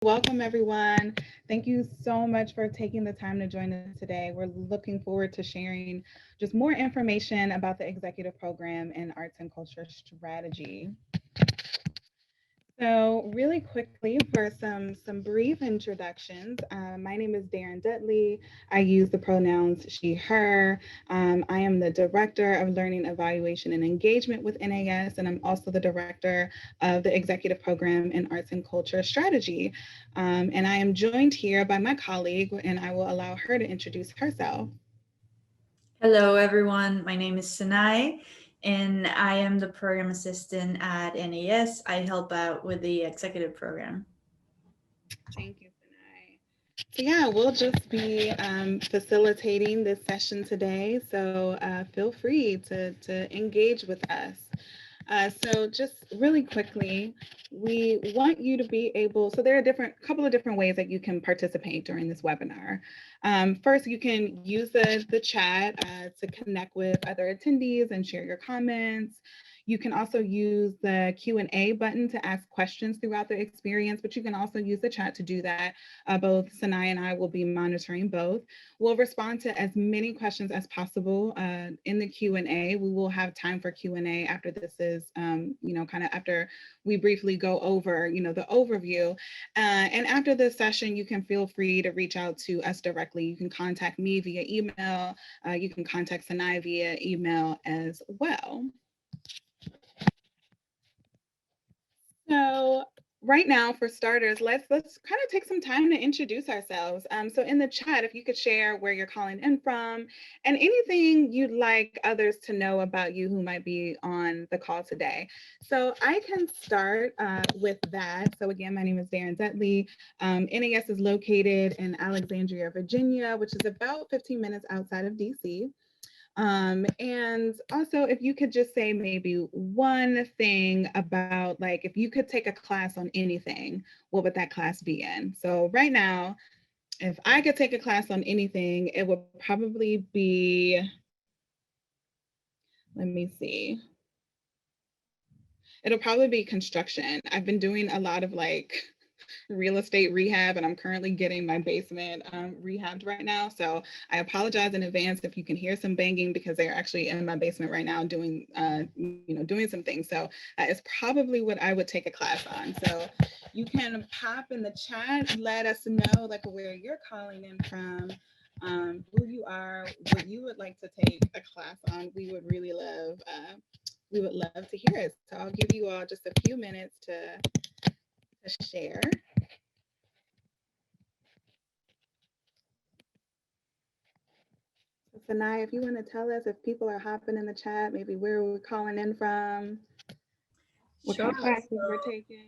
Welcome, everyone. Thank you so much for taking the time to join us today. We're looking forward to sharing just more information about the executive program in arts and culture strategy. So, really quickly, for some brief introductions, my name is Darren Dudley. I use the pronouns she, her. I am the director of learning, evaluation, and engagement with NAS, and I'm also the director of the executive program in arts and culture strategy. And I am joined here by my colleague, and I will allow her to introduce herself. Hello, everyone. My name is Sanai, and I am the program assistant at NAS. I help out with the executive program. Thank you, Sinai. So yeah, we'll just be facilitating this session today. So feel free to engage with us. So just really quickly, we want you to be able, so there are couple of different ways that you can participate during this webinar. First, you can use the chat to connect with other attendees and share your comments. You can also use the Q&A button to ask questions throughout the experience, but you can also use the chat to do that. Both Sanai and I will be monitoring both. We'll respond to as many questions as possible in the Q&A. We will have time for Q&A after this is, kind of after we briefly go over, the overview. And after this session, you can feel free to reach out to us directly. You can contact me via email. You can contact Sanai via email as well. So right now, for starters, let's kind of take some time to introduce ourselves. So in the chat, if you could share where you're calling in from and anything you'd like others to know about you who might be on the call today. So I can start with that. So again, my name is Darren Dudley. NAS is located in Alexandria, Virginia, which is about 15 minutes outside of DC. And also, if you could just say maybe one thing about, like, if you could take a class on anything, what would that class be in? So right now, if I could take a class on anything, it would probably be, let me see. It'll probably be construction. I've been doing a lot of like real estate rehab, and I'm currently getting my basement rehabbed right now. So I apologize in advance if you can hear some banging, because they're actually in my basement right now doing, doing some things. So it's probably what I would take a class on. So you can pop in the chat, let us know like where you're calling in from, who you are, what you would like to take a class on. We would love to hear it. So I'll give you all just a few minutes to share. So Sanai, if you want to tell us if people are hopping in the chat, maybe where we're calling in from, what kind Sure. of classes we're taking.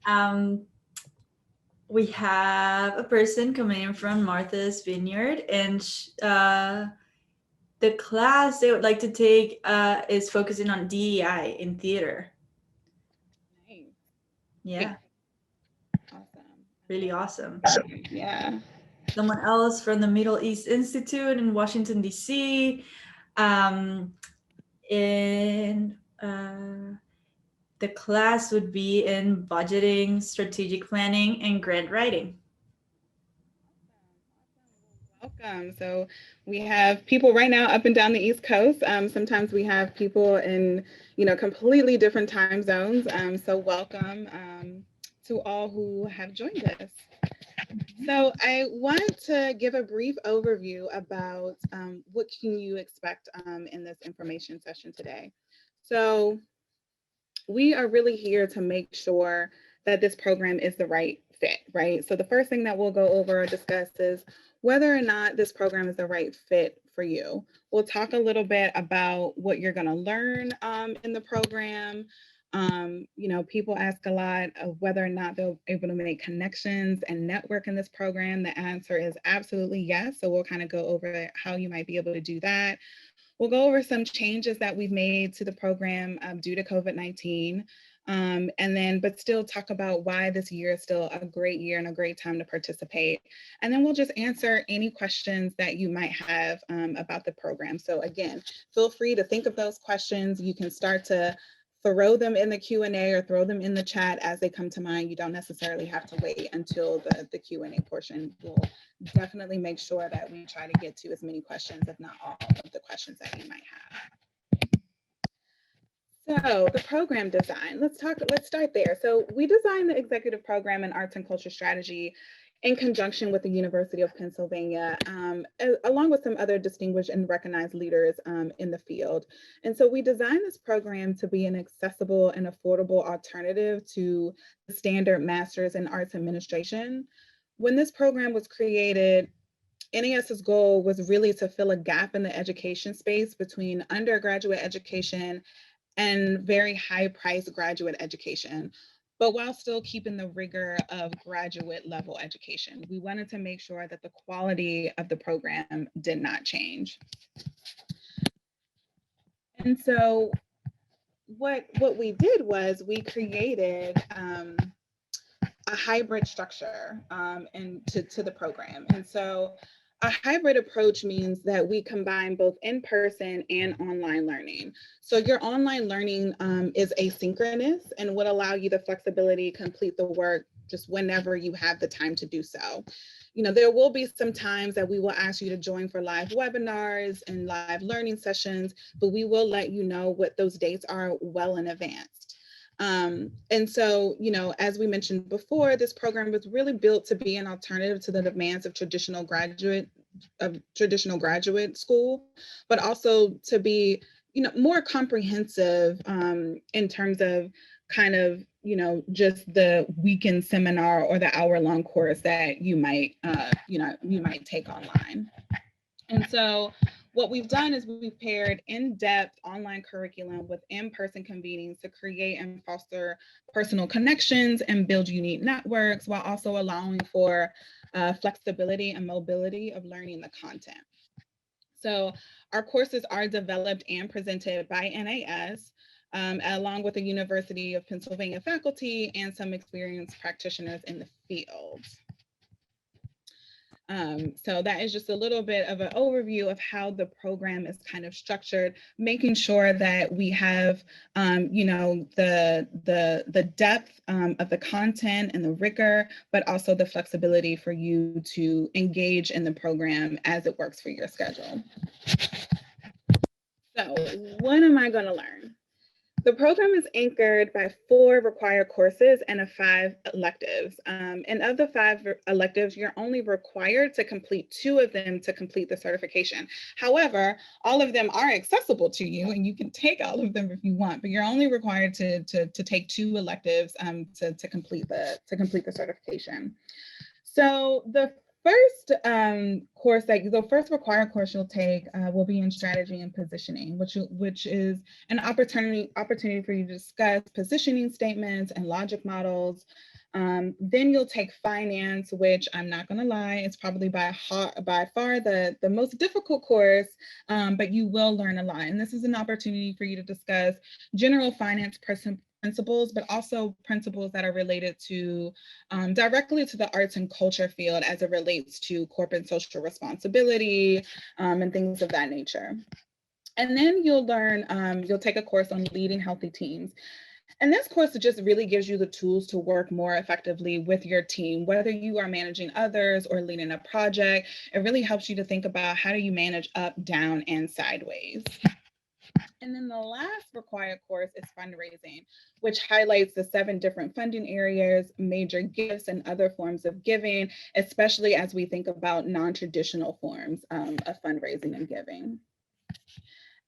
Um, we have a person coming in from Martha's Vineyard, and the class they would like to take is focusing on DEI in theater. Nice. Yeah, Awesome. really awesome. Yeah. Someone else from the Middle East Institute in Washington, D.C. Um, in the class would be in budgeting, strategic planning, and grant writing. Welcome. So we have people right now up and down the East Coast. Sometimes we have people in, completely different time zones. So welcome to all who have joined us. So I want to give a brief overview about what can you expect in this information session today. So we are really here to make sure that this program is the right fit, right? So the first thing that we'll go over or discuss is whether or not this program is the right fit for you. We'll talk a little bit about what you're going to learn in the program. People ask a lot of whether or not they're able to make connections and network in this program. The answer is absolutely yes. So we'll kind of go over how you might be able to do that. We'll go over some changes that we've made to the program due to COVID-19, but still talk about why this year is still a great year and a great time to participate. And then we'll just answer any questions that you might have about the program. So again, feel free to think of those questions. You can start to throw them in the Q&A or throw them in the chat as they come to mind. You don't necessarily have to wait until the Q&A portion. We'll definitely make sure that we try to get to as many questions, if not all of the questions that you might have. So the program design, let's start there. So we designed the executive program in arts and culture strategy in conjunction with the University of Pennsylvania, along with some other distinguished and recognized leaders in the field. And so we designed this program to be an accessible and affordable alternative to the standard Master's in Arts Administration. When this program was created, NAS's goal was really to fill a gap in the education space between undergraduate education and very high-priced graduate education, but while still keeping the rigor of graduate level education. We wanted to make sure that the quality of the program did not change. And so what we did was we created a hybrid structure to the program. And so a hybrid approach means that we combine both in-person and online learning. So your online learning is asynchronous and would allow you the flexibility to complete the work just whenever you have the time to do so. You know, there will be some times that we will ask you to join for live webinars and live learning sessions, but we will let you know what those dates are well in advance. And so, you know, as we mentioned before, this program was really built to be an alternative to the demands of traditional graduate school, but also to be, you know, more comprehensive in terms of kind of, you know, just the weekend seminar or the hour-long course that you might take online. And so what we've done is we've paired in-depth online curriculum with in-person convenings to create and foster personal connections and build unique networks, while also allowing for flexibility and mobility of learning the content. So our courses are developed and presented by NAS, along with the University of Pennsylvania faculty and some experienced practitioners in the field. So that is just a little bit of an overview of how the program is kind of structured, making sure that we have, you know, the depth of the content and the rigor, but also the flexibility for you to engage in the program as it works for your schedule. So what am I going to learn? The program is anchored by 4 required courses and 5 electives. And of the 5 electives, you're only required to complete 2 of them to complete the certification. However, all of them are accessible to you and you can take all of them if you want, but you're only required to take 2 electives to complete the certification. So the first course the first required course you'll take will be in strategy and positioning, which is an opportunity for you to discuss positioning statements and logic models. Then you'll take finance, which I'm not going to lie, it's probably by far the most difficult course, but you will learn a lot. And this is an opportunity for you to discuss general finance principles, but also principles that are related to directly to the arts and culture field as it relates to corporate social responsibility and things of that nature. And then you'll learn, you'll take a course on leading healthy teams. And this course just really gives you the tools to work more effectively with your team, whether you are managing others or leading a project. It really helps you to think about how do you manage up, down, and sideways. And then the last required course is fundraising, which highlights the 7 different funding areas, major gifts, and other forms of giving, especially as we think about non-traditional forms of fundraising and giving.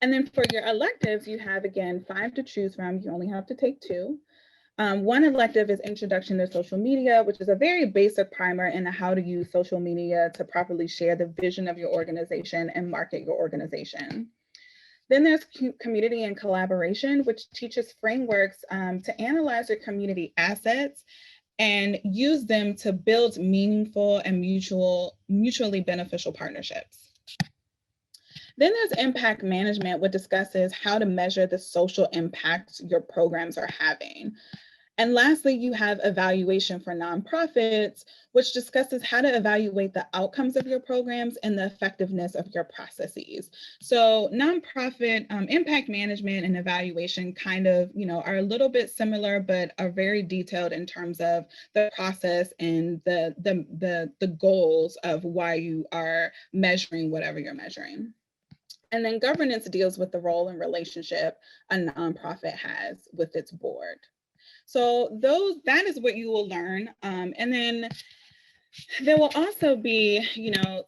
And then for your electives, you have, again, 5 to choose from. You only have to take 2. One elective is Introduction to Social Media, which is a very basic primer in how to use social media to properly share the vision of your organization and market your organization. Then there's community and collaboration, which teaches frameworks to analyze your community assets and use them to build meaningful and mutually beneficial partnerships. Then there's impact management, which discusses how to measure the social impact your programs are having. And lastly, you have evaluation for nonprofits, which discusses how to evaluate the outcomes of your programs and the effectiveness of your processes. So nonprofit impact management and evaluation kind of, are a little bit similar, but are very detailed in terms of the process and the goals of why you are measuring whatever you're measuring. And then governance deals with the role and relationship a nonprofit has with its board. So that is what you will learn. And then there will also be,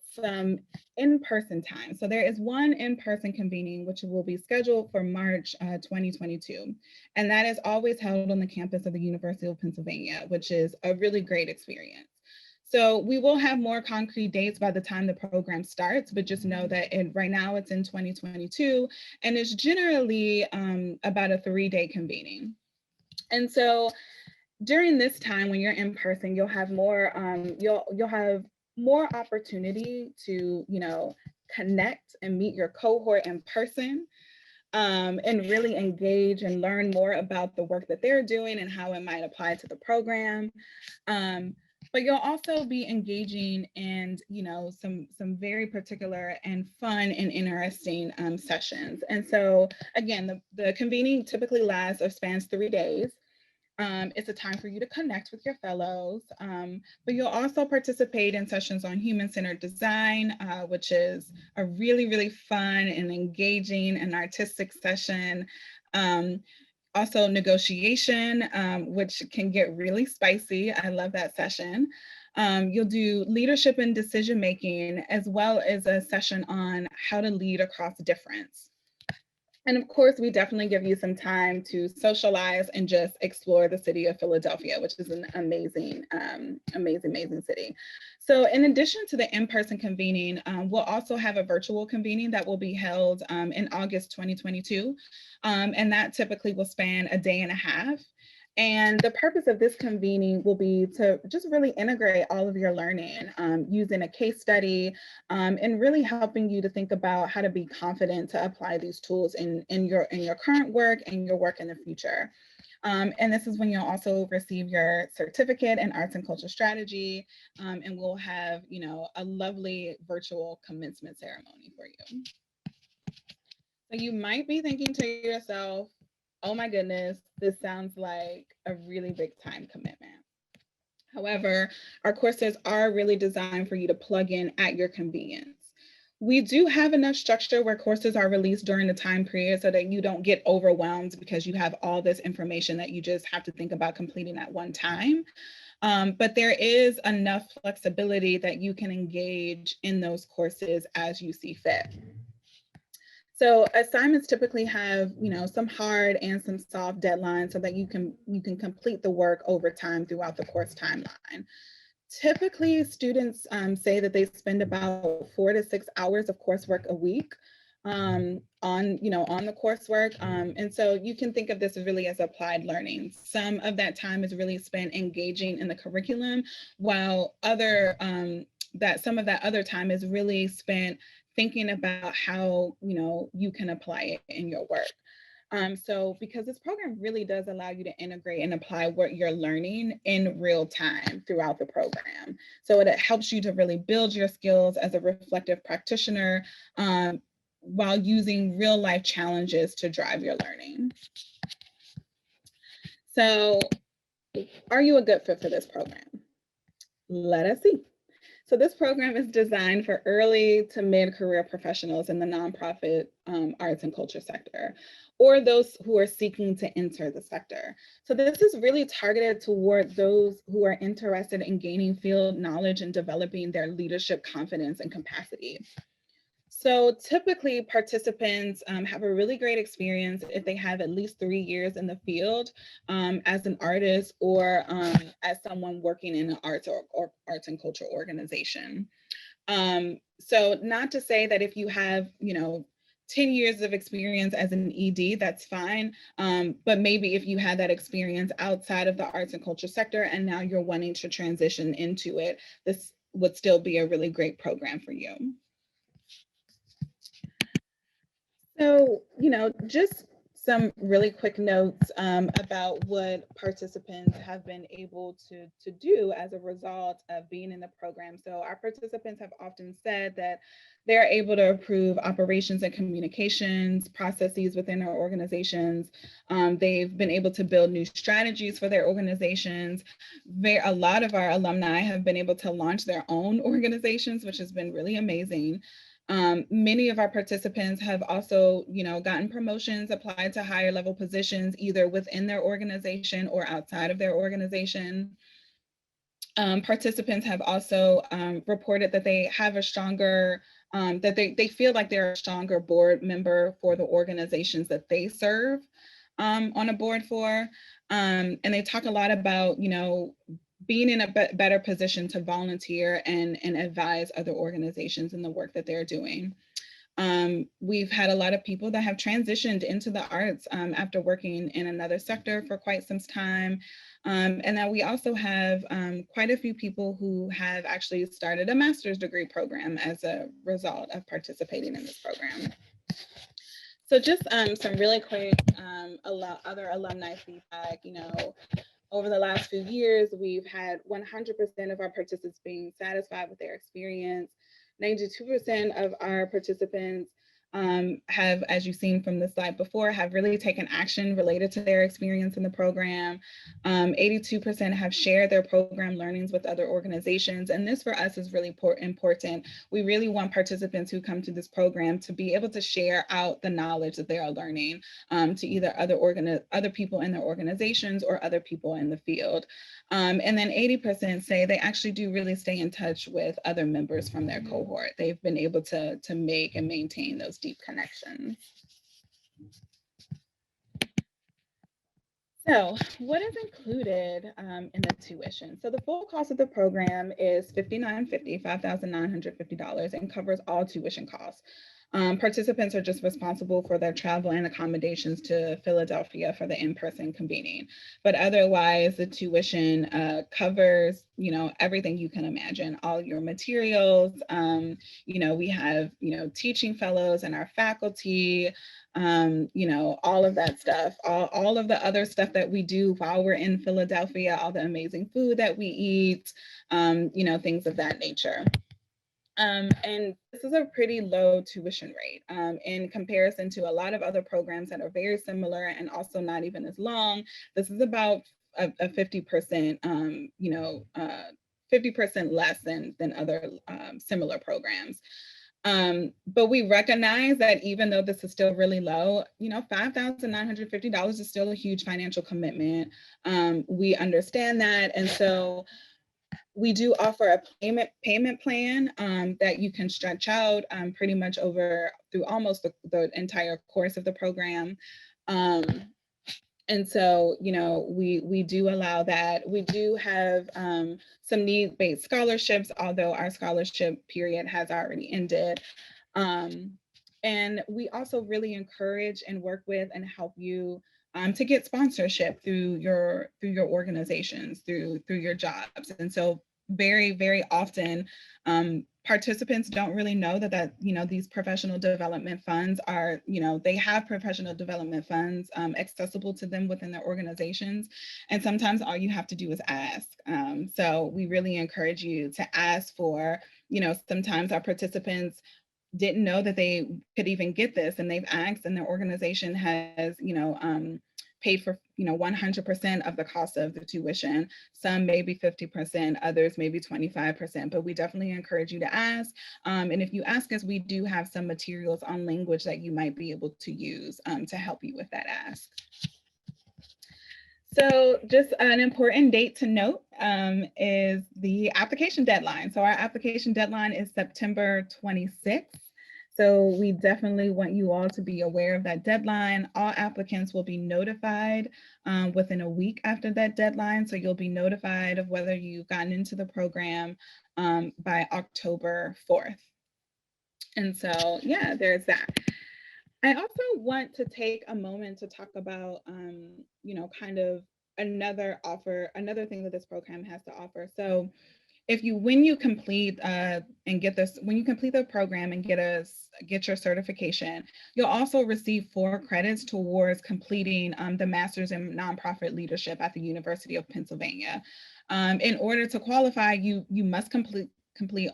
some in-person time. So there is one in-person convening, which will be scheduled for March 2022. And that is always held on the campus of the University of Pennsylvania, which is a really great experience. So we will have more concrete dates by the time the program starts, but just know that right now it's in 2022, and it's generally about a 3-day convening. And so during this time when you're in person, you'll have more opportunity to connect and meet your cohort in person, and really engage and learn more about the work that they're doing and how it might apply to the program. But you'll also be engaging in some very particular and fun and interesting sessions. And so again, the convening typically lasts or spans 3 days. It's a time for you to connect with your fellows, but you'll also participate in sessions on human-centered design, which is a really, really fun and engaging and artistic session. Also negotiation, which can get really spicy. I love that session. You'll do leadership and decision-making, as well as a session on how to lead across difference. And of course, we definitely give you some time to socialize and just explore the city of Philadelphia, which is an amazing, amazing city. So in addition to the in-person convening, we'll also have a virtual convening that will be held in August 2022. And that typically will span a day and a half. And the purpose of this convening will be to just really integrate all of your learning, using a case study, and really helping you to think about how to be confident to apply these tools in your current work and your work in the future. And this is when you'll also receive your certificate in arts and culture strategy, and we'll have a lovely virtual commencement ceremony for you. So you might be thinking to yourself, oh my goodness, this sounds like a really big time commitment. However, our courses are really designed for you to plug in at your convenience. We do have enough structure where courses are released during the time period so that you don't get overwhelmed because you have all this information that you just have to think about completing at one time. But there is enough flexibility that you can engage in those courses as you see fit. So assignments typically have, some hard and some soft deadlines so that you can complete the work over time throughout the course timeline. Typically, students say that they spend about 4 to 6 hours of coursework a week on the coursework. And so you can think of this really as applied learning. Some of that time is really spent engaging in the curriculum, while some of that other time is really spent thinking about how you can apply it in your work. So because this program really does allow you to integrate and apply what you're learning in real time throughout the program. So it helps you to really build your skills as a reflective practitioner, while using real life challenges to drive your learning. So are you a good fit for this program? Let us see. So this program is designed for early to mid-career professionals in the nonprofit arts and culture sector, or those who are seeking to enter the sector. So this is really targeted toward those who are interested in gaining field knowledge and developing their leadership confidence and capacity. So typically participants have a really great experience if they have at least 3 years in the field as an artist or as someone working in an arts or arts and culture organization. So not to say that if you have, 10 years of experience as an ED, that's fine. But maybe if you had that experience outside of the arts and culture sector and now you're wanting to transition into it, this would still be a really great program for you. So, just some really quick notes about what participants have been able to do as a result of being in the program. So our participants have often said that they're able to improve operations and communications processes within their organizations. They've been able to build new strategies for their organizations. A lot of our alumni have been able to launch their own organizations, which has been really amazing. Many of our participants have also, gotten promotions, applied to higher level positions, either within their organization or outside of their organization. Participants have also reported that they have a stronger, that they feel like they're a stronger board member for the organizations that they serve on a board for. And they talk a lot about, being in a better position to volunteer and advise other organizations in the work that they're doing. We've had a lot of people that have transitioned into the arts after working in another sector for quite some time. And then we also have quite a few people who have actually started a master's degree program as a result of participating in this program. So just some really quick other alumni feedback, over the last few years, we've had 100% of our participants being satisfied with their experience. 92% of our participants have, as you've seen from the slide before, have really taken action related to their experience in the program. 82% have shared their program learnings with other organizations. And this for us is really important. We really want participants who come to this program to be able to share out the knowledge that they are learning to either other people in their organizations or other people in the field. And then 80% say they actually do really stay in touch with other members from their cohort. They've been able to make and maintain those deep connections. So what is included in the tuition? So the full cost of the program is $5,950, and covers all tuition costs. Participants are just responsible for their travel and accommodations to Philadelphia for the in-person convening. But otherwise, the tuition covers, everything you can imagine, all your materials. We have, teaching fellows and our faculty, all of that stuff, all of the other stuff that we do while we're in Philadelphia, all the amazing food that we eat, things of that nature. And this is a pretty low tuition rate in comparison to a lot of other programs that are very similar and also not even as long. This is about a 50%, 50% less than other similar programs. But we recognize that even though this is still really low, $5,950 is still a huge financial commitment. We understand that. And so we do offer a payment plan that you can stretch out pretty much through almost the entire course of the program. And so, we do allow that. We do have some need-based scholarships, although our scholarship period has already ended. And we also really encourage and work with and help you to get sponsorship through your organizations, through your jobs. And so very, very often participants don't really know that these professional development funds are, they have professional development funds accessible to them within their organizations. And sometimes all you have to do is ask. So we really encourage you to ask for, sometimes our participants didn't know that they could even get this, and they've asked, and their organization has, paid for 100% of the cost of the tuition. Some maybe 50%, others maybe 25%, but we definitely encourage you to ask. And if you ask us, we do have some materials on language that you might be able to use to help you with that ask. So just an important date to note is the application deadline. So our application deadline is September 26th. So we definitely want you all to be aware of that deadline. All applicants will be notified within a week after that deadline. So you'll be notified of whether you've gotten into the program by October 4th. And so, yeah, there's that. I also want to take a moment to talk about, kind of another thing that this program has to offer. So when you complete when you complete the program and get your certification, you'll also receive 4 credits towards completing the Master's in Nonprofit Leadership at the University of Pennsylvania. In order to qualify, you must complete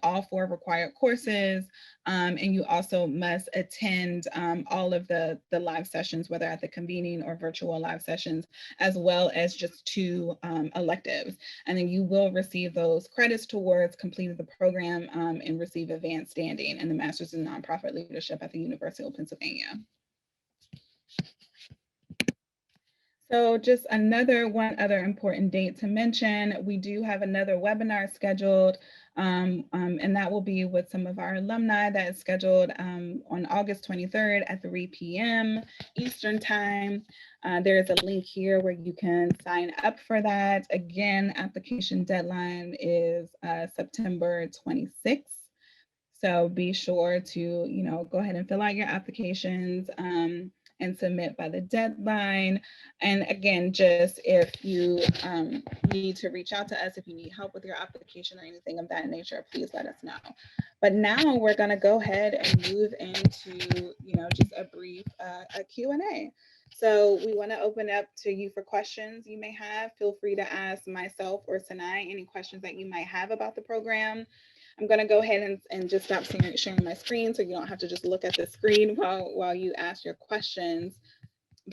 all 4 required courses, and you also must attend all of the live sessions, whether at the convening or virtual live sessions, as well as just 2 electives. And then you will receive those credits towards completing the program and receive advanced standing in the Master's in Nonprofit Leadership at the University of Pennsylvania. So just one other important date to mention, we do have another webinar scheduled, and that will be with some of our alumni. That is scheduled on August 23rd at 3 p.m. Eastern Time. There is a link here where you can sign up for that. Again, application deadline is September 26th. So be sure to, go ahead and fill out your applications and submit by the deadline. And again, just if you need to reach out to us, if you need help with your application or anything of that nature, please let us know. But now we're going to go ahead and move into, just a brief a Q&A. So we want to open up to you for questions you may have. Feel free to ask myself or Sinai any questions that you might have about the program. I'm going to go ahead and just stop sharing my screen so you don't have to just look at the screen while you ask your questions.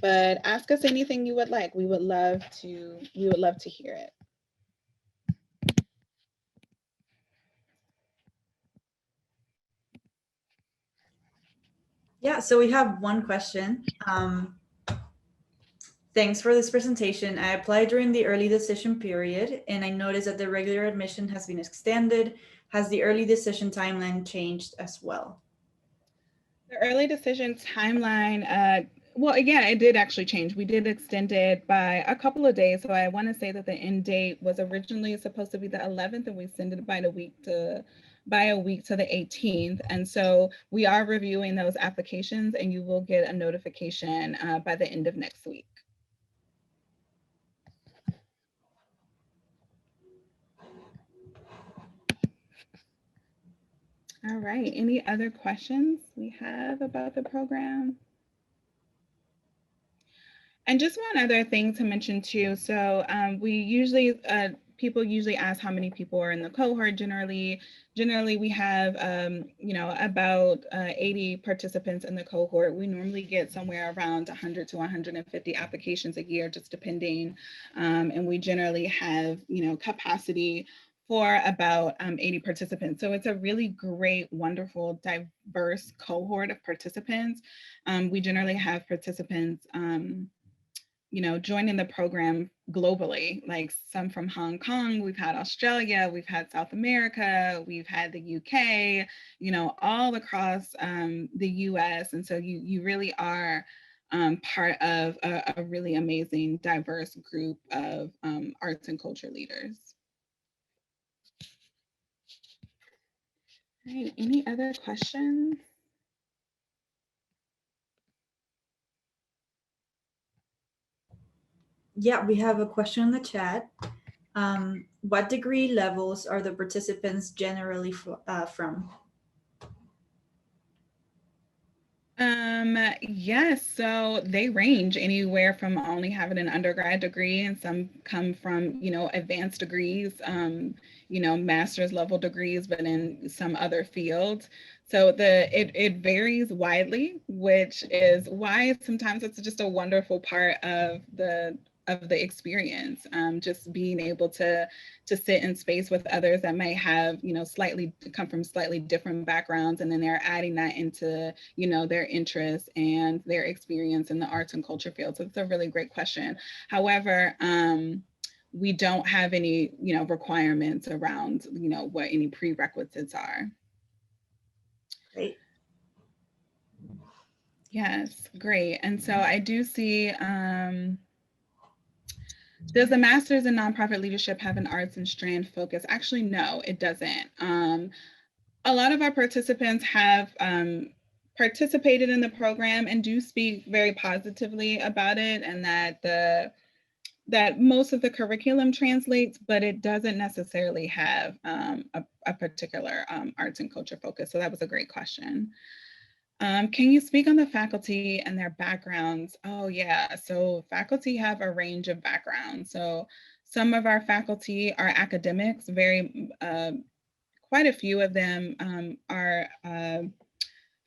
But ask us anything you would like. We would love to hear it. Yeah, so we have one question. Thanks for this presentation. I applied during the early decision period, and I noticed that the regular admission has been extended. Has the early decision timeline changed as well? The early decision timeline, well, again, it did actually change. We did extend it by a couple of days. So I want to say that the end date was originally supposed to be the 11th, and we extended it by a week to the 18th. And so we are reviewing those applications, and you will get a notification by the end of next week. All right. Any other questions we have about the program? And just one other thing to mention too. So people usually ask how many people are in the cohort. Generally we have, about 80 participants in the cohort. We normally get somewhere around 100 to 150 applications a year, just depending. And we generally have, capacity for about 80 participants. So it's a really great, wonderful, diverse cohort of participants. We generally have participants joining the program globally, like some from Hong Kong, we've had Australia, we've had South America, we've had the UK, all across the US. And so you really are part of a really amazing, diverse group of arts and culture leaders. All right, any other questions? Yeah, we have a question in the chat. What degree levels are the participants generally from? Yes, so they range anywhere from only having an undergrad degree, and some come from, advanced degrees, master's level degrees, but in some other fields. So it varies widely, which is why sometimes it's just a wonderful part of the experience. Just being able to sit in space with others that may have, come from slightly different backgrounds, and then they're adding that into, their interests and their experience in the arts and culture field. So it's a really great question. However, we don't have any, requirements around, what any prerequisites are. Great. Yes, great. And so I do see, does the Master's in Nonprofit Leadership have an arts and strand focus? Actually, no, it doesn't. A lot of our participants have participated in the program and do speak very positively about it, and that that most of the curriculum translates, but it doesn't necessarily have a particular arts and culture focus. So that was a great question. Can you speak on the faculty and their backgrounds? Oh yeah, so faculty have a range of backgrounds. So some of our faculty are academics, quite a few of them are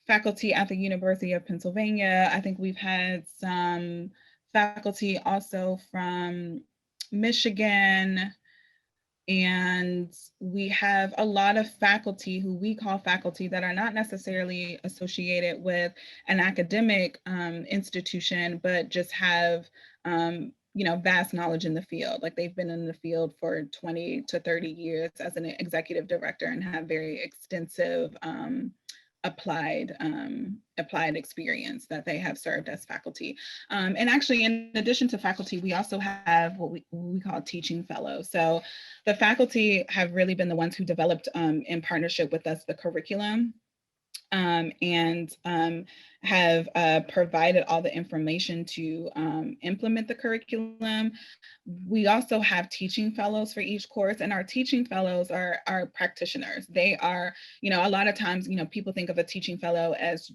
faculty at the University of Pennsylvania. I think we've had some faculty also from Michigan, and we have a lot of faculty who we call faculty that are not necessarily associated with an academic institution, but just have vast knowledge in the field. Like they've been in the field for 20 to 30 years as an executive director and have very extensive applied experience that they have served as faculty. And actually, in addition to faculty, we also have what we call teaching fellows. So the faculty have really been the ones who developed in partnership with us the curriculum, and have provided all the information to implement the curriculum. We also have teaching fellows for each course, and our teaching fellows are practitioners. They are, a lot of times, people think of a teaching fellow as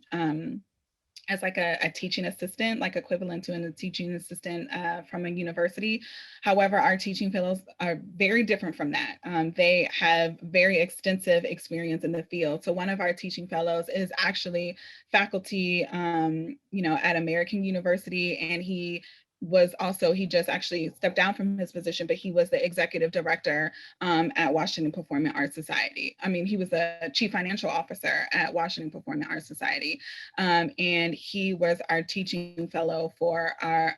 like a teaching assistant, like equivalent to a teaching assistant from a university. However, our teaching fellows are very different from that. They have very extensive experience in the field. So one of our teaching fellows is actually faculty, at American University, and he just actually stepped down from his position, but he was the executive director at Washington Performing Arts Society. I mean, he was the chief financial officer at Washington Performing Arts Society. And he was our teaching fellow for our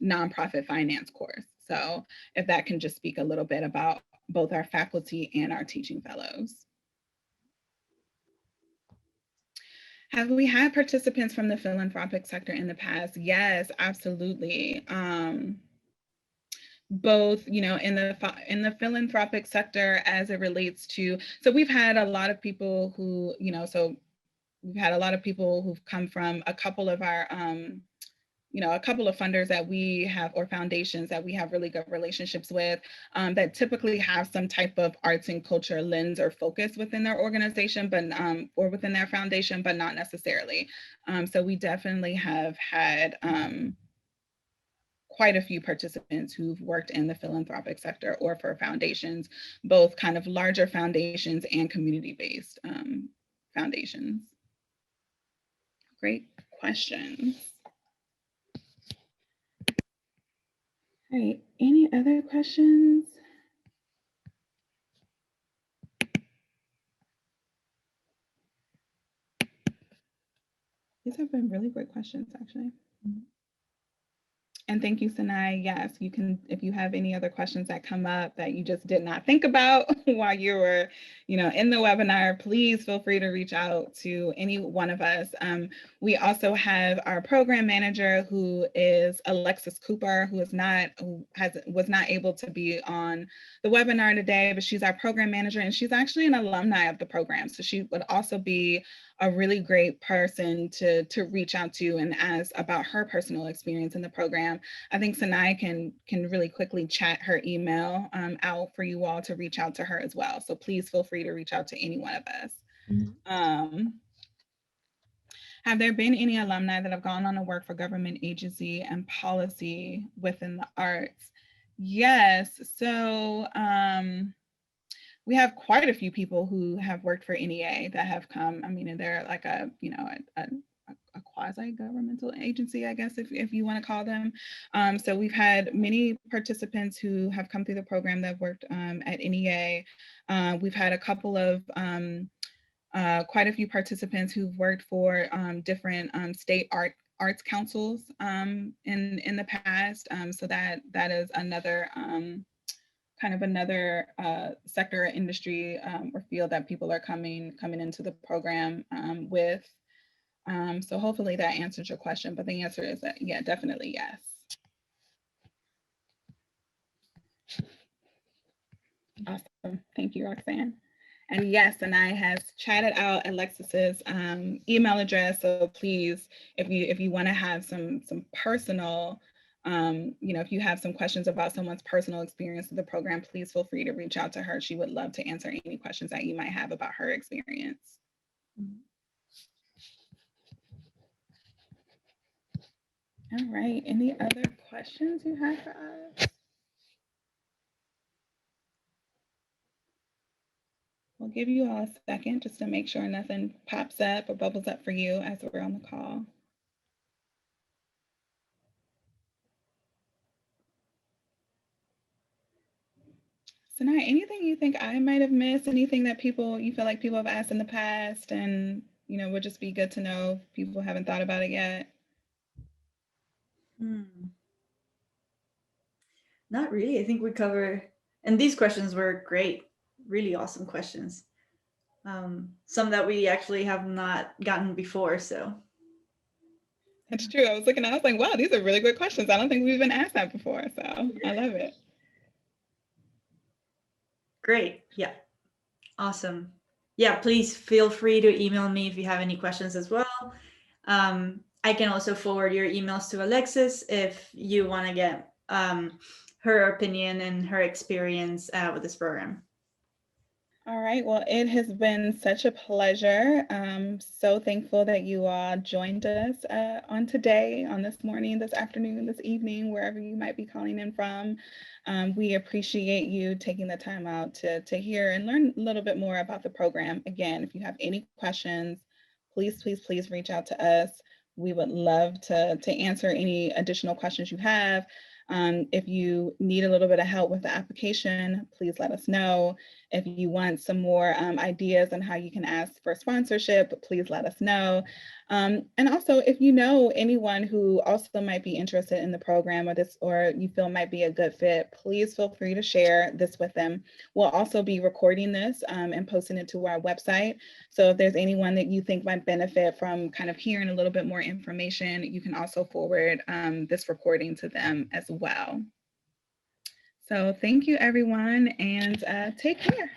nonprofit finance course. So if that can just speak a little bit about both our faculty and our teaching fellows. Have we had participants from the philanthropic sector in the past? Yes, absolutely. Both, in the philanthropic sector as it relates to, so we've had a lot of people who, we've had a lot of people who've come from a couple of our, a couple of funders that we have, or foundations that we have really good relationships with, that typically have some type of arts and culture lens or focus within their organization, but or within their foundation, but not necessarily. So we definitely have had quite a few participants who've worked in the philanthropic sector or for foundations, both kind of larger foundations and community-based foundations. Great questions. All right, any other questions? These have been really great questions, actually. And thank you, Sinai. Yes, you can, if you have any other questions that come up that you just did not think about while you were, in the webinar, please feel free to reach out to any one of us. We also have our program manager, who is Alexis Cooper, who was not able to be on the webinar today, but she's our program manager, and she's actually an alumni of the program. So she would also be a really great person to reach out to and ask about her personal experience in the program. I think Sinai can really quickly chat her email out for you all to reach out to her as well. So please feel free to reach out to any one of us. Have there been any alumni that have gone on to work for government agency and policy within the arts? Yes. So we have quite a few people who have worked for NEA that have come. I mean, they're like a quasi-governmental agency, I guess, if you want to call them. So we've had many participants who have come through the program that have worked at NEA. We've had a couple of quite a few participants who've worked for different state arts councils in the past. So that is another kind of another sector or industry or field that people are coming into the program with. So hopefully that answers your question, but the answer is that, yeah, definitely yes. Awesome, thank you, Roxanne. And yes, and I has chatted out Alexis's email address. So please, if you want to have some personal if you have some questions about someone's personal experience with the program, please feel free to reach out to her. She would love to answer any questions that you might have about her experience. All right, any other questions you have for us? We'll give you all a second just to make sure nothing pops up or bubbles up for you as we're on the call. Sanai, anything you think I might have missed? Anything that you feel like people have asked in the past and, would just be good to know if people haven't thought about it yet? Not really. I think we cover, and these questions were great, really awesome questions. Some that we actually have not gotten before, so. That's true. I was like, wow, these are really good questions. I don't think we've been asked that before, so I love it. Great. Yeah. Awesome. Yeah, please feel free to email me if you have any questions as well. I can also forward your emails to Alexis if you want to get her opinion and her experience with this program. All right. Well, it has been such a pleasure. I'm so thankful that you all joined us on today, on this morning, this afternoon, this evening, wherever you might be calling in from. We appreciate you taking the time out to hear and learn a little bit more about the program. Again, if you have any questions, please, please, please reach out to us. We would love to answer any additional questions you have. If you need a little bit of help with the application, please let us know. If you want some more ideas on how you can ask for sponsorship, please let us know. And also, if you know anyone who also might be interested in the program or you feel might be a good fit, please feel free to share this with them. We'll also be recording this and posting it to our website. So if there's anyone that you think might benefit from kind of hearing a little bit more information, you can also forward this recording to them as well. So thank you, everyone, and take care.